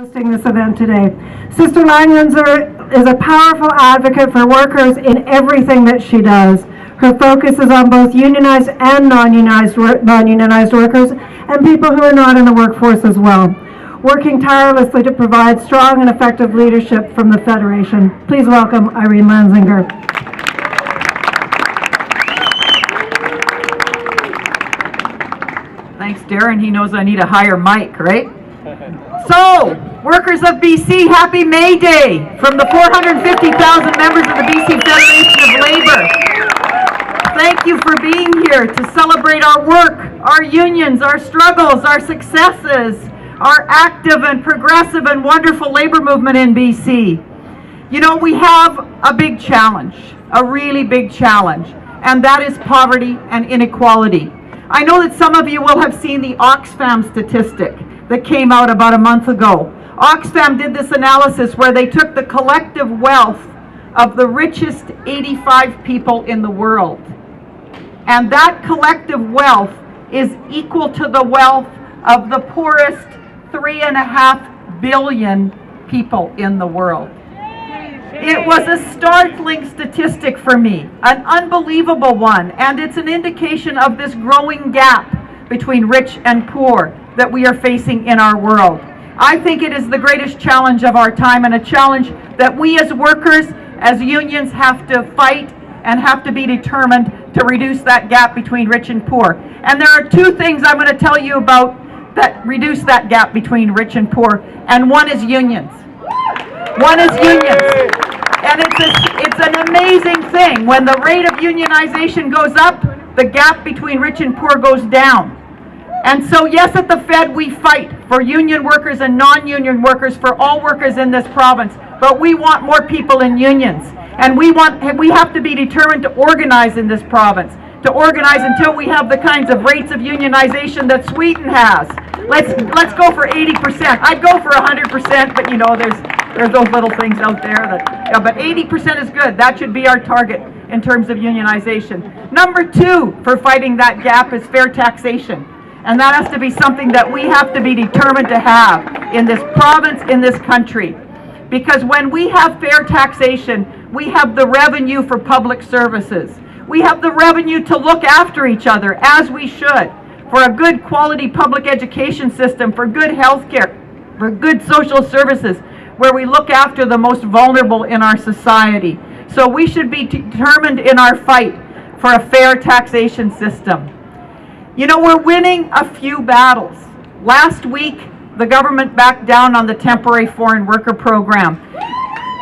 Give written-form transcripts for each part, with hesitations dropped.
hosting this event today. Sister Langlands is a powerful advocate for workers in everything that she does. Her focus is on both unionized and non-unionized workers and people who are not in the workforce as well, working tirelessly to provide strong and effective leadership from the Federation. Please welcome Irene Lanzinger. Thanks, Darren. He knows I need a higher mic, right? So, workers of BC, happy May Day from the 450,000 members of the BC Federation of Labour. Thank you for being here to celebrate our work, our unions, our struggles, our successes, our active and progressive and wonderful labour movement in BC. You know, we have a big challenge, a really big challenge, and that is poverty and inequality. I know that some of you will have seen the Oxfam statistic that came out about a month ago. Oxfam did this analysis where they took the collective wealth of the richest 85 people in the world. And that collective wealth is equal to the wealth of the poorest 3.5 billion people in the world. It was a startling statistic for me, an unbelievable one, and it's an indication of this growing gap between rich and poor that we are facing in our world. I think it is the greatest challenge of our time, and a challenge that we as workers, as unions, have to fight and have to be determined to reduce that gap between rich and poor. And there are two things I'm going to tell you about that reduce that gap between rich and poor, and one is unions. One is unions. And it's an amazing thing. When the rate of unionization goes up, the gap between rich and poor goes down. And so yes, at the Fed we fight for union workers and non-union workers, for all workers in this province, but we want more people in unions. And we have to be determined to organize in this province, to organize until we have the kinds of rates of unionization that Sweden has. Let's go for 80%. I'd go for 100%, but you know, there's those little things out there that, yeah, but 80% is good. That should be our target in terms of unionization. Number two for fighting that gap is fair taxation. And that has to be something that we have to be determined to have in this province, in this country. Because when we have fair taxation, we have the revenue for public services. We have the revenue to look after each other, as we should, for a good quality public education system, for good health care, for good social services, where we look after the most vulnerable in our society. So we should be determined in our fight for a fair taxation system. You know, we're winning a few battles. Last week, the government backed down on the temporary foreign worker program.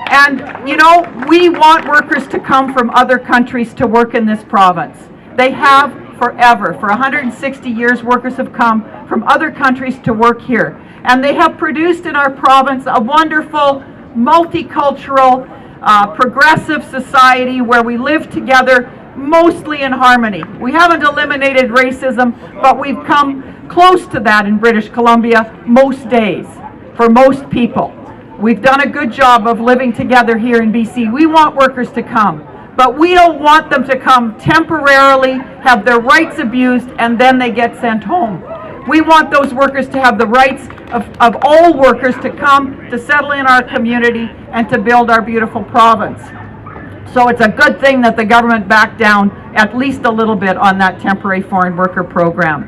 And, you know, we want workers to come from other countries to work in this province. They have forever. For 160 years, workers have come from other countries to work here. And they have produced in our province a wonderful, multicultural, progressive society where we live together mostly in harmony. We haven't eliminated racism, but we've come close to that in British Columbia most days, for most people. We've done a good job of living together here in BC. We want workers to come, but we don't want them to come temporarily, have their rights abused, and then they get sent home. We want those workers to have the rights of all workers to come, to settle in our community, and to build our beautiful province. So it's a good thing that the government backed down at least a little bit on that temporary foreign worker program.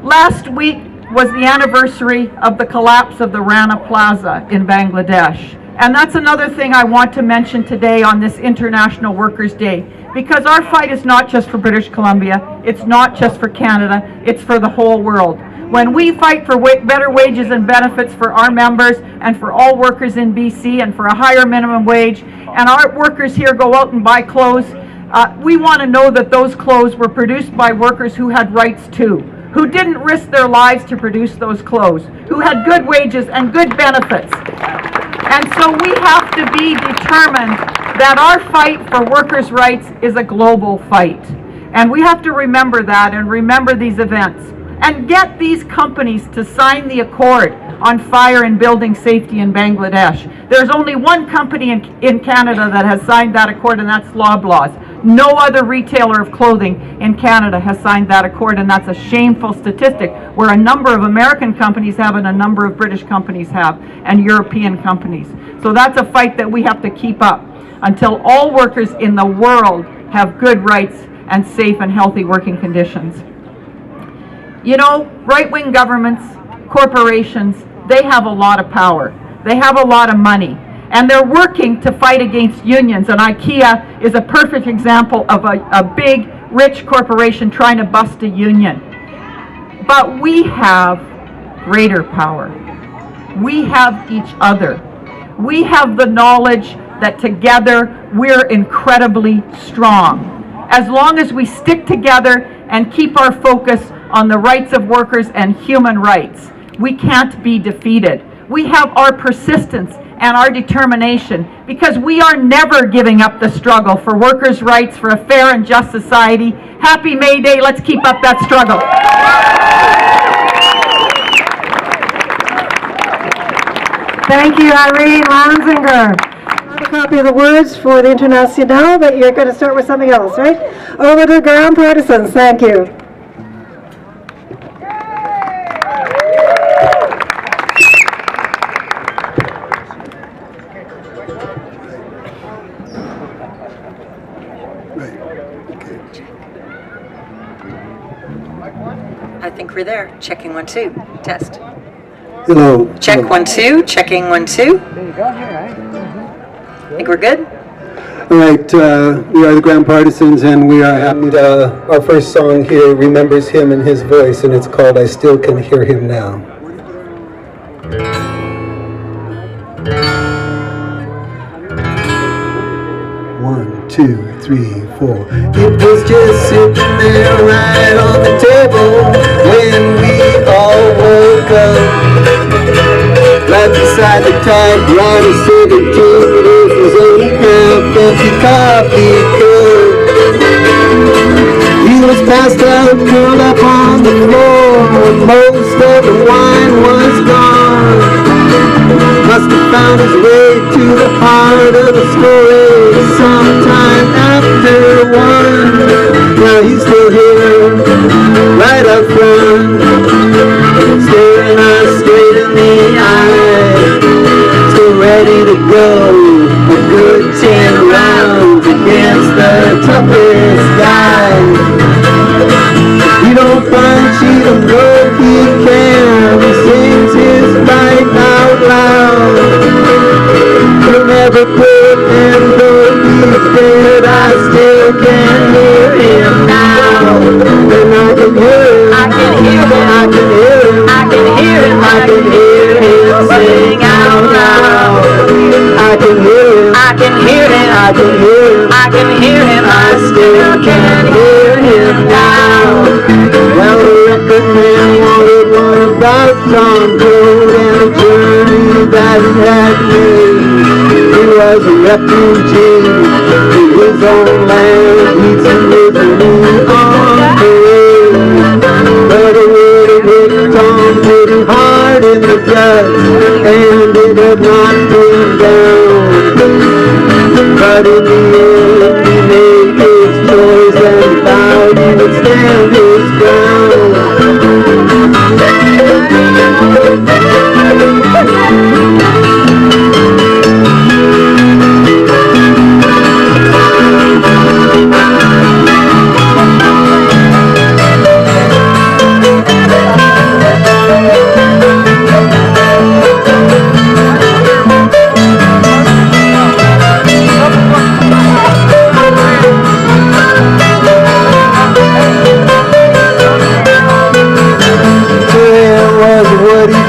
Last week was the anniversary of the collapse of the Rana Plaza in Bangladesh. And that's another thing I want to mention today on this International Workers' Day, because our fight is not just for British Columbia, it's not just for Canada, it's for the whole world. When we fight for better wages and benefits for our members and for all workers in BC and for a higher minimum wage, and our workers here go out and buy clothes, we want to know that those clothes were produced by workers who had rights too, who didn't risk their lives to produce those clothes, who had good wages and good benefits. And so we have to be determined that our fight for workers' rights is a global fight. And we have to remember that and remember these events. And get these companies to sign the accord on fire and building safety in Bangladesh. There's only one company in Canada that has signed that accord, and that's Loblaws. No other retailer of clothing in Canada has signed that accord, and that's a shameful statistic, where a number of American companies have and a number of British companies have, and European companies. So that's a fight that we have to keep up until all workers in the world have good rights and safe and healthy working conditions. You know, right-wing governments, corporations, they have a lot of power. They have a lot of money. And they're working to fight against unions. And IKEA is a perfect example of a big, rich corporation trying to bust a union. But we have greater power. We have each other. We have the knowledge that together we're incredibly strong. As long as we stick together and keep our focus on the rights of workers and human rights, we can't be defeated. We have our persistence and our determination, because we are never giving up the struggle for workers' rights, for a fair and just society. Happy May Day. Let's keep up that struggle. Thank you, Irene Lanzinger. I have a copy of the words for the Internationale, but you're going to start with something else, right? Over to Grand Partisans. Thank you. I think we're there. Checking 1, 2. Test. Hello. Check Hello. 1, 2. Checking 1, 2. Think we're good? All right, we are the Grand Partisans, and we are happy. Our first song here remembers him and his voice, and it's called "I Still Can Hear Him Now." 1, 2, 3, 4. It was just sitting there right on the table when we all woke up. Right beside the typewriter, sitting to his only half-empty coffee cup. He was passed out, curled up on the floor. Most of the wine was gone. Must have found his way to the heart of the story sometime after 1. Now he's still here, right up front, staring us straight in the eye, still ready to go a good 10 rounds against the toughest guy. He don't punch, he don't know he can, he sings his fight out loud. He'll never quit, and though he's dead, I still can hear him now. And I can hear him, I can hear him, I can hear him, I can hear him, I can hear him sing out loud. I can hear him, I can hear him, I can hear him, I can hear him, I still can hear him now. Well, the record man wanted one about Tom Cole and the journey that he had made. He was a refugee in his own land, he's a misery on parade. But it would have hit Tom pretty hard in the gut, and it had knocked him down. But in the end, he made his choice and vowed he would stand his ground.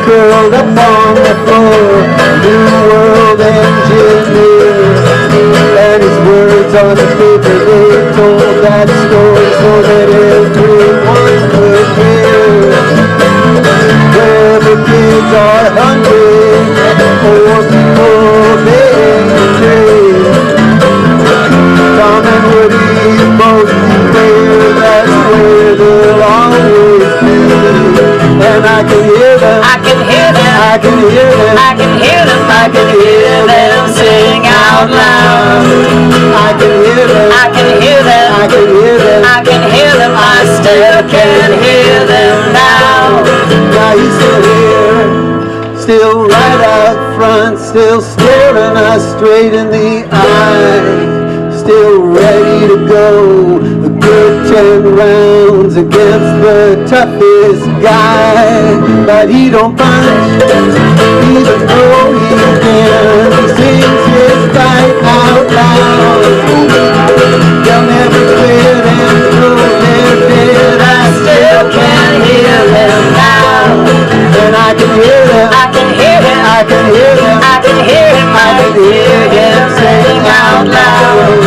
Curled up on the floor, New World engineer, and his words on the paper, they told that story so that everyone could hear. Where the kids are hungry, or people being betrayed, Tom and Woody both declare that's where they'll always be. And I can hear them, I can hear them, I can hear them, I can hear them, I can hear them sing out loud. I can hear them, I can hear them, still can hear them now. Now he's still here, still right out front, still staring us straight in the eye, still ready to go a good 10 rounds against the toughest guy. But he don't punch, even though he can. He sings his fight out loud. They'll never quit and throw their dead. I still can hear them now. And I can hear them, I can hear them, I can hear them, I can hear him, I can hear him sing out loud.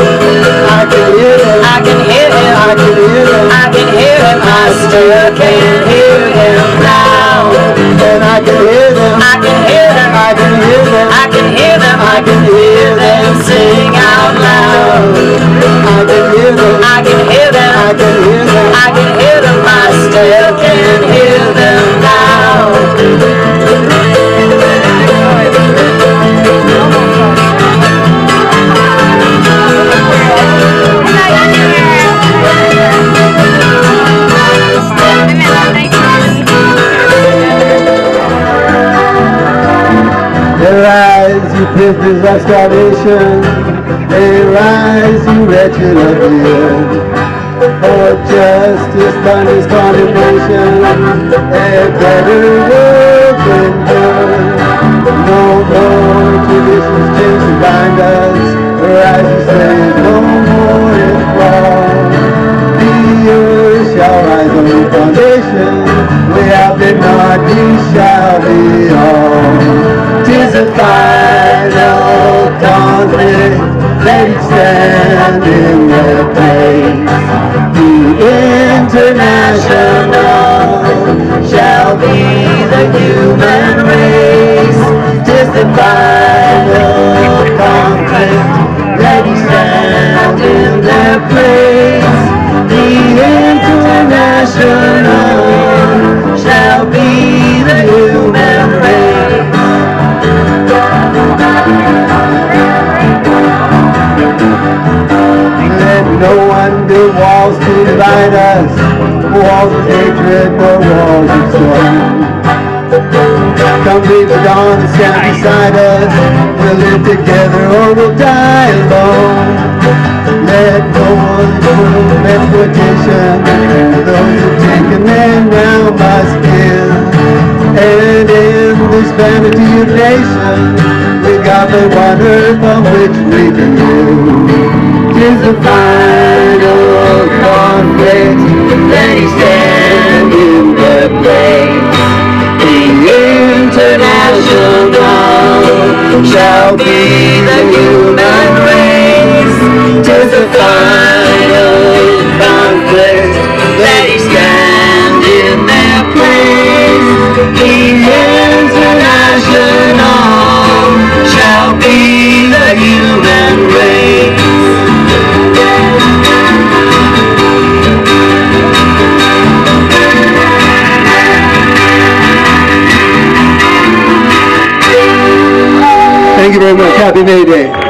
I can hear him, I can hear him, I can hear him, I can hear him, I still can hear him now. And I can hear them, I can hear them, I can hear them, I can hear them, I can hear them sing out loud. I can hear them, I can hear them, I can hear them, I can hear them, I still can hear them now. Arise, you prisoners of starvation. Arise, you wretched oblivion. For justice, punish condemnation. A better world than done. No more traditions change to bind us. Arise, you say, no more enthrall. The earth shall rise on the foundation. Without the not, you shall be all. 'Tis a final conflict, let it stand in their place. The international shall be the human race. 'Tis the final conflict, let it stand in their place. The international shall be the human race. Let no one build walls to divide us, walls of hatred, no walls of stone. Come reach the dawn and stand beside us, we'll live together or we'll die alone. Let no one prove exploitation, those who've taken and now must give. And in this vanity of nations, we got the one earth on which we can live. 'Tis the final conflict, let it stand in their place. The international shall be the human race. 'Tis the final conflict, let it stand in their place. The international shall be the human race. Thank you very much. Happy May Day.